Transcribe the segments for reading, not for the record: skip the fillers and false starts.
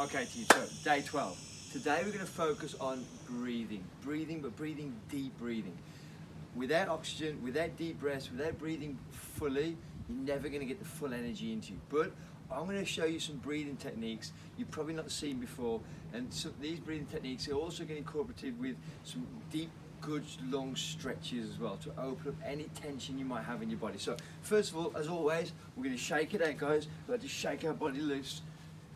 Okay, team, so day 12. Today we're going to focus on breathing, but breathing, deep breathing. Without oxygen, without deep breaths, without breathing fully, you're never going to get the full energy into you. But I'm going to show you some breathing techniques you've probably not seen before, and so these breathing techniques are also getting incorporated with some deep, good, long stretches as well to open up any tension you might have in your body. So first of all, as always, we're going to shake it out, guys. We're going to shake our body loose.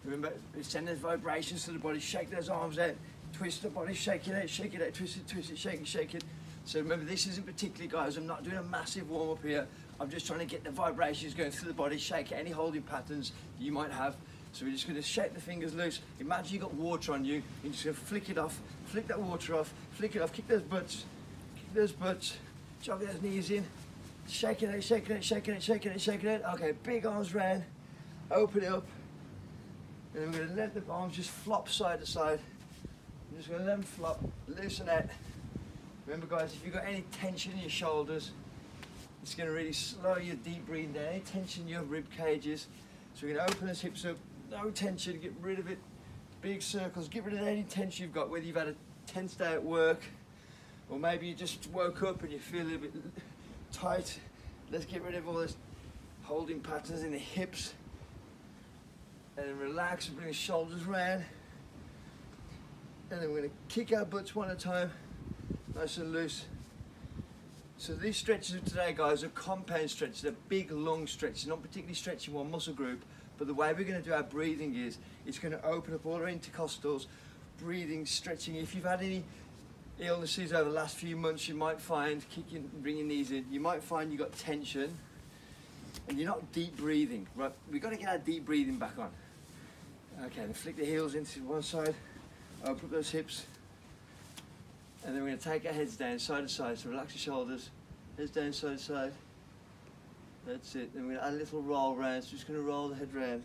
Remember, send those vibrations to the body, shake those arms out, twist the body, shake it out, twist it, shake it. So remember, this isn't particularly, guys, I'm not doing a massive warm up here. I'm just trying to get the vibrations going through the body, shake any holding patterns you might have. So we're just going to shake the fingers loose. Imagine you've got water on you, you're just going to flick it off, flick that water off, flick it off, kick those butts, jog those knees in, shake it out. Okay, big arms round, open it up. And then we're going to let the arms just flop side to side. I'm just going to let them flop, loosen out. Remember, guys, if you've got any tension in your shoulders, it's going to really slow your deep breathing down, any tension in your rib cages. So we're going to open those hips up, no tension, get rid of it. Big circles, get rid of any tension you've got, whether you've had a tense day at work, or maybe you just woke up and you feel a little bit tight. Let's get rid of all those holding patterns in the hips. And then relax and bring the shoulders round. And then we're going to kick our butts one at a time, nice and loose. So these stretches of today, guys, are compound stretches. They're big, long stretches, not particularly stretching one muscle group, but the way we're going to do our breathing is, it's going to open up all our intercostals, breathing, stretching. If you've had any illnesses over the last few months, you might find, bring your knees in, you might find you've got tension and you're not deep breathing, right? We've got to get our deep breathing back on. Okay, then flick the heels into one side, open up those hips, and then we're going to take our heads down side to side, so relax your shoulders, heads down side to side. That's it. Then we're going to add a little roll round, so just going to roll the head round,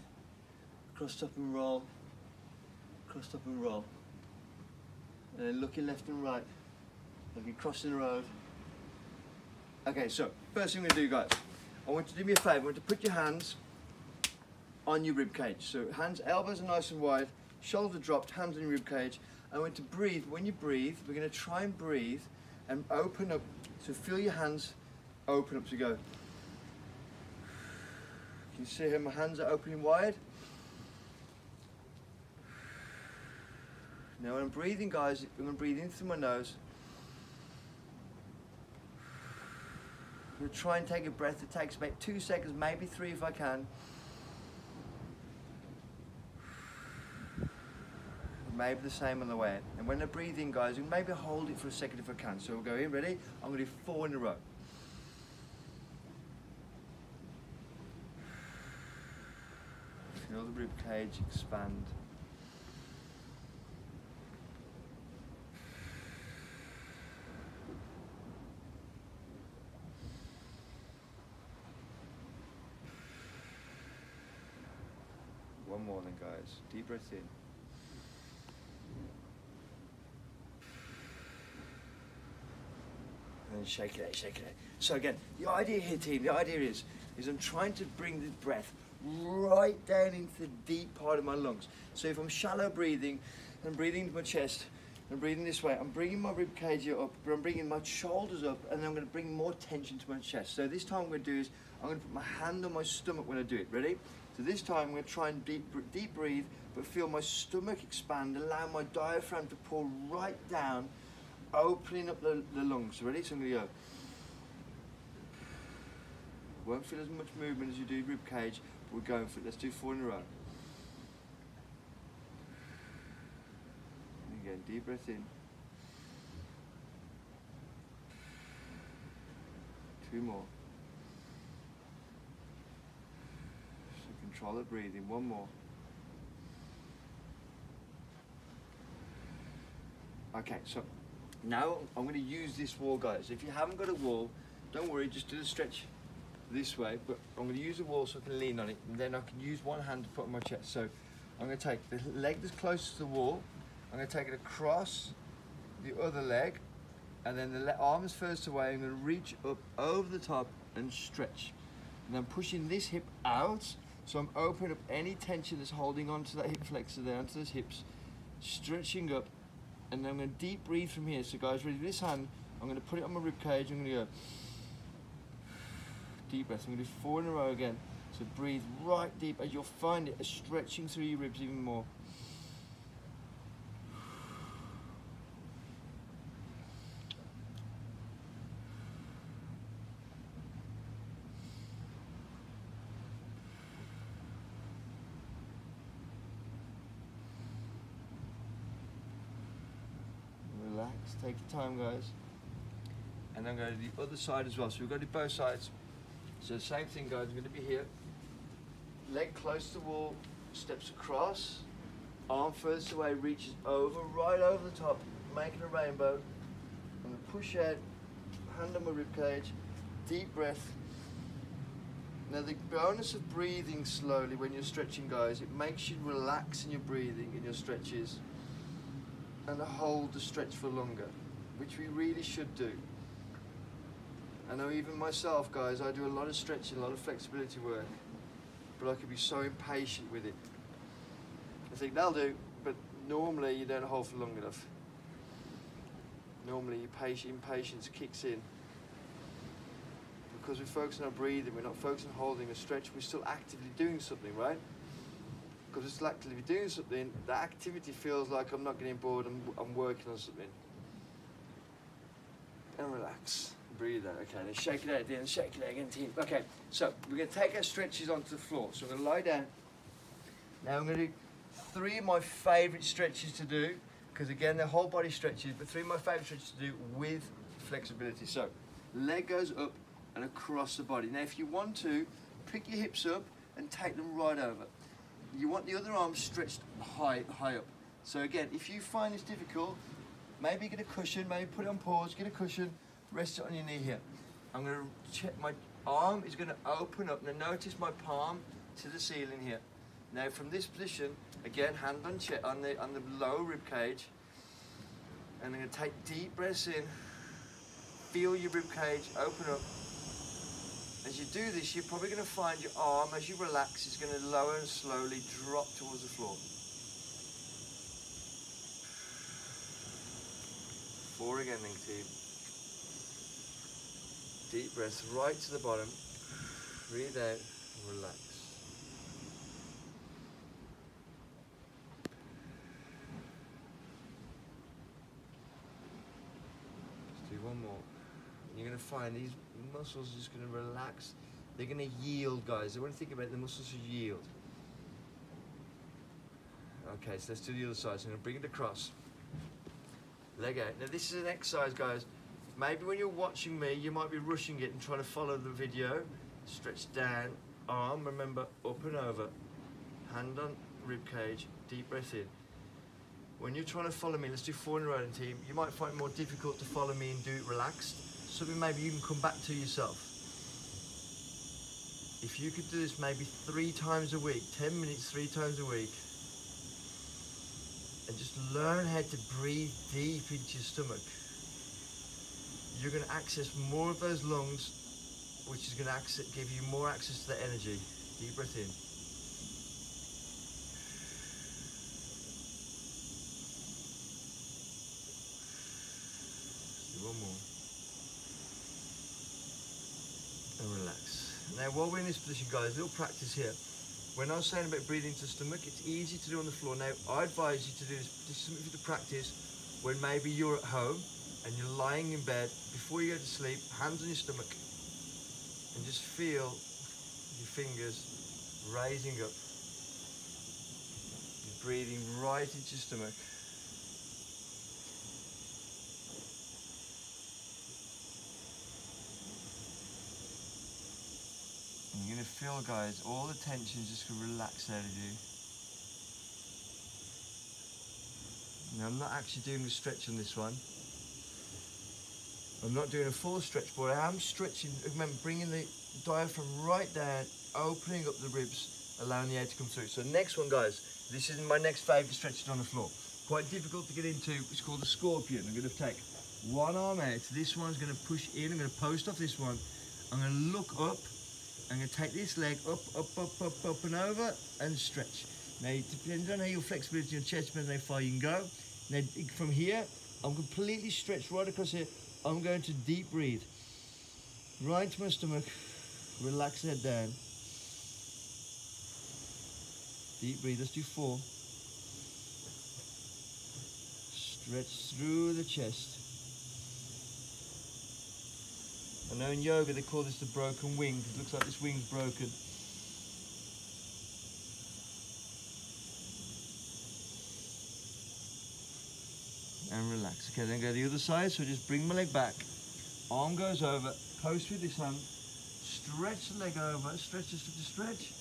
cross up and roll, cross up and roll. And then looking left and right, like you're crossing the road. Okay, so first thing we're going to do, guys, I want you to do me a favour, I want you to put your hands on your rib cage. So hands, elbows are nice and wide, shoulder dropped, hands on your rib cage. I want to breathe. When you breathe, we're going to try and breathe and open up. So feel your hands open up to go. Can you see how my hands are opening wide? Now when I'm breathing, guys, I'm going to breathe in through my nose. I'm going to try and take a breath that takes about 2 seconds, maybe 3 if I can. Maybe the same on the way in. And when I breathe in, guys, you maybe hold it for a second if I can. So we'll go in, ready? I'm going to do 4 in a row. Feel the rib cage expand. One more then, guys. Deep breath in. And then shake it out, shake it out. So again, the idea here, team, the idea is I'm trying to bring the breath right down into the deep part of my lungs. So if I'm shallow breathing, I'm breathing into my chest, I'm breathing this way, I'm bringing my rib cage up, but I'm bringing my shoulders up, and then I'm going to bring more tension to my chest. So this time what I'm going to do is, I'm going to put my hand on my stomach when I do it, ready? So this time I'm going to try and deep breathe, but feel my stomach expand, allow my diaphragm to pull right down, opening up the lungs. Ready? So I'm going to go. Won't feel as much movement as you do rib cage, but we're going for it. Let's do 4 in a row. And again, deep breath in. 2 more. So control the breathing. 1 more. Okay, so now I'm going to use this wall, guys. If you haven't got a wall, don't worry, just do the stretch this way, but I'm going to use a wall so I can lean on it, and then I can use one hand to put on my chest. So I'm going to take the leg that's closest to the wall, I'm going to take it across the other leg, and then the arms first away. I'm going to reach up over the top and stretch. And I'm pushing this hip out, So I'm opening up any tension that's holding onto that hip flexor there, onto those hips, stretching up, and then I'm going to deep breathe from here. So guys, ready with this hand, I'm going to put it on my rib cage, I'm going to go deep breath. I'm going to do 4 in a row again. So breathe right deep, as you'll find it stretching through your ribs even more. Relax, take your time, guys. And I'm going to do the other side as well. So we've got to do both sides. So the same thing, guys. I'm going to be here. Leg close to the wall, steps across, arm furthest away, reaches over, right over the top, making a rainbow. I'm going to push out, hand on my rib cage, deep breath. Now the bonus of breathing slowly when you're stretching, guys, it makes you relax in your breathing, in your stretches, and hold the stretch for longer, which we really should do. I know even myself, guys, I do a lot of stretching, a lot of flexibility work, but I can be so impatient with it. I think that'll do, but normally you don't hold for long enough. Normally your impatience kicks in. Because we're focusing on breathing, we're not focusing on holding a stretch, we're still actively doing something, right? Because we're still actively doing something, the activity feels like I'm not getting bored, I'm working on something. And relax. Breathe out. Okay, then shake it out again, shake it out again, team. Okay, so we're going to take our stretches onto the floor. So I'm going to lie down. Now I'm going to do 3 of my favourite stretches to do, because again, they're whole body stretches, but 3 of my favourite stretches to do with flexibility. So, leg goes up and across the body. Now if you want to, pick your hips up and take them right over. You want the other arm stretched high up. So again, if you find this difficult, maybe get a cushion, maybe put it on pause, get a cushion, rest it on your knee here. I'm going to check, my arm is going to open up. Now notice my palm to the ceiling here. Now from this position, again, hand on the lower rib cage, and I'm going to take deep breaths in, feel your rib cage open up. As you do this, you're probably going to find your arm, as you relax, is going to lower and slowly drop towards the floor. 4 again, then, team. Deep breath right to the bottom. Breathe out and relax. Let's do one more. You're going to find these muscles are just going to relax. They're going to yield, guys. I want to think about it, the muscles should yield. Okay, so let's do the other side. So I'm going to bring it across. Leg out. Now this is an exercise, guys. Maybe when you're watching me, you might be rushing it and trying to follow the video. Stretch down, arm, remember, up and over. Hand on rib cage, deep breath in. When you're trying to follow me, let's do 4 in a row, team. You might find it more difficult to follow me and do it relaxed. Something maybe you can come back to yourself. If you could do this maybe 3 times a week, 10 minutes 3 times a week, and just learn how to breathe deep into your stomach, you're going to access more of those lungs, which is going to give you more access to the energy. Deep breath in. Do 1 more. And relax. Now while we're in this position, guys, a little practice here. When I was saying about breathing into the stomach, it's easy to do on the floor. Now I advise you to do this. This is something for the practice when maybe you're at home and you're lying in bed before you go to sleep, hands on your stomach, and just feel your fingers raising up. You're breathing right into your stomach. And you're going to feel, guys, all the tension just going to relax out of you. Now I'm not actually doing a stretch on this one. I'm not doing a full stretch, but I am stretching. Remember, bringing the diaphragm right down, opening up the ribs, allowing the air to come through. So next one, guys, this is my next favourite stretch on the floor. Quite difficult to get into. It's called the scorpion. I'm going to take one arm out. This one's going to push in. I'm going to post off this one. I'm going to look up, I'm going to take this leg up, up, up, up, up and over and stretch. Now, it depends on how your flexibility in your chest, depends on how far you can go. Now, from here, I'm completely stretched right across here. I'm going to deep breathe. Right into my stomach. Relax the head down. Deep breathe, let's do 4. Stretch through the chest. I know in yoga they call this the broken wing. It looks like this wing's broken. And relax. Okay, then go to the other side. So just bring my leg back. Arm goes over. Post with this hand. Stretch the leg over. Stretch, stretch.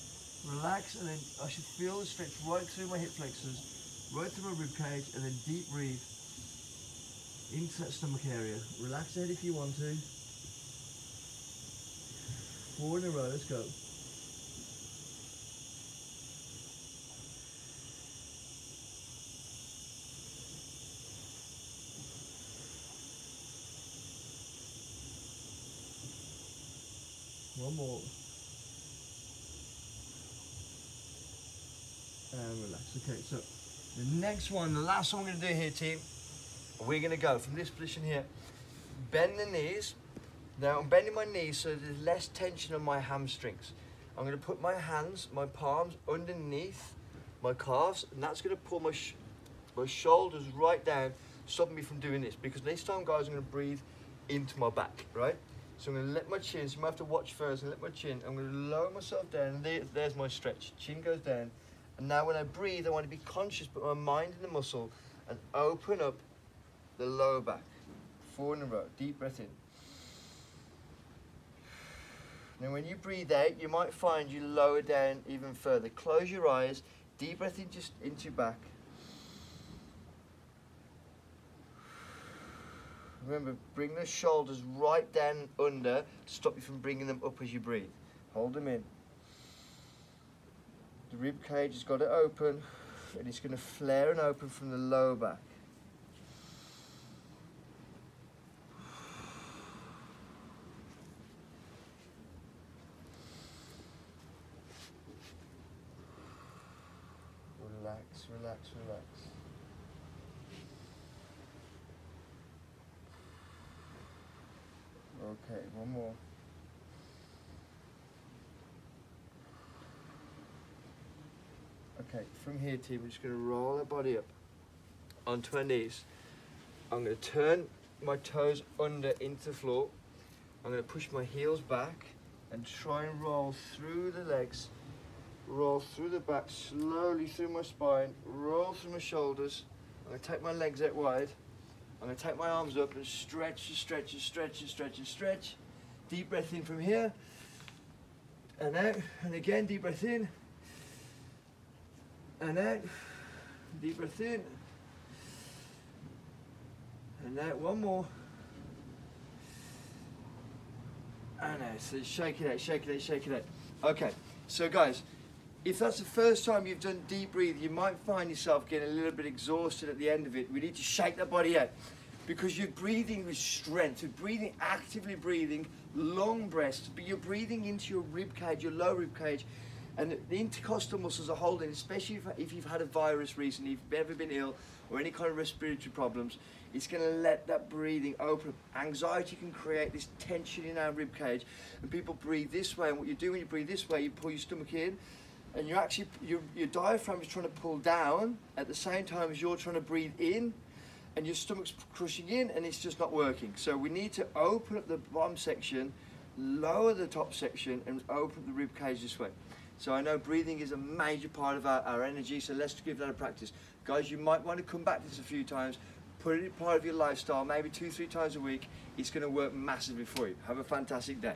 Relax, and then I should feel the stretch right through my hip flexors, right through my rib cage, and then deep breathe into that stomach area. Relax the head if you want to. 4 in a row, let's go. One more. And relax. Okay, so the next one, the last one we're going to do here, team, we're going to go from this position here. Bend the knees. Now I'm bending my knees so there's less tension on my hamstrings. I'm going to put my hands, my palms underneath my calves, and that's going to pull my shoulders right down, stopping me from doing this. Because this time, guys, I'm going to breathe into my back, right? So I'm going to let my chin, so you might have to watch first, and let my chin, I'm going to lower myself down, and there's my stretch. Chin goes down, and now when I breathe, I want to be conscious, put my mind in the muscle, and open up the lower back. 4 in a row, deep breath in. Now when you breathe out, you might find you lower down even further. Close your eyes, deep breath in, just into your back. Remember, bring the shoulders right down under to stop you from bringing them up as you breathe. Hold them in. The rib cage has got to open, and it's going to flare and open from the lower back. Relax, relax, relax. Okay, one more. Okay, from here, team, we're just going to roll our body up onto our knees. I'm going to turn my toes under into the floor. I'm going to push my heels back and try and roll through the legs. Roll through the back, slowly through my spine, roll through my shoulders. I'm going to take my legs out wide. I'm going to take my arms up and stretch and stretch and stretch and stretch and stretch. Deep breath in from here. And out. And again, deep breath in. And out. Deep breath in. And out. One more. And out. So shake it out, shake it out, shake it out. Okay, so guys, if that's the first time you've done deep breathe, you might find yourself getting a little bit exhausted at the end of it. We need to shake that body out because you're breathing with strength. You're breathing, actively breathing, long breaths, but you're breathing into your rib cage, your lower rib cage, and the intercostal muscles are holding, especially if you've had a virus recently, if you've ever been ill or any kind of respiratory problems. It's going to let that breathing open. Anxiety can create this tension in our rib cage, and people breathe this way, and what you do when you breathe this way, you pull your stomach in, and you're actually, your diaphragm is trying to pull down at the same time as you're trying to breathe in, and your stomach's crushing in, and it's just not working. So we need to open up the bottom section, lower the top section, and open the rib cage this way. So I know breathing is a major part of our energy, so let's give that a practice. Guys, you might want to come back to this a few times, put it in part of your lifestyle, maybe 2-3 times a week. It's going to work massively for you. Have a fantastic day.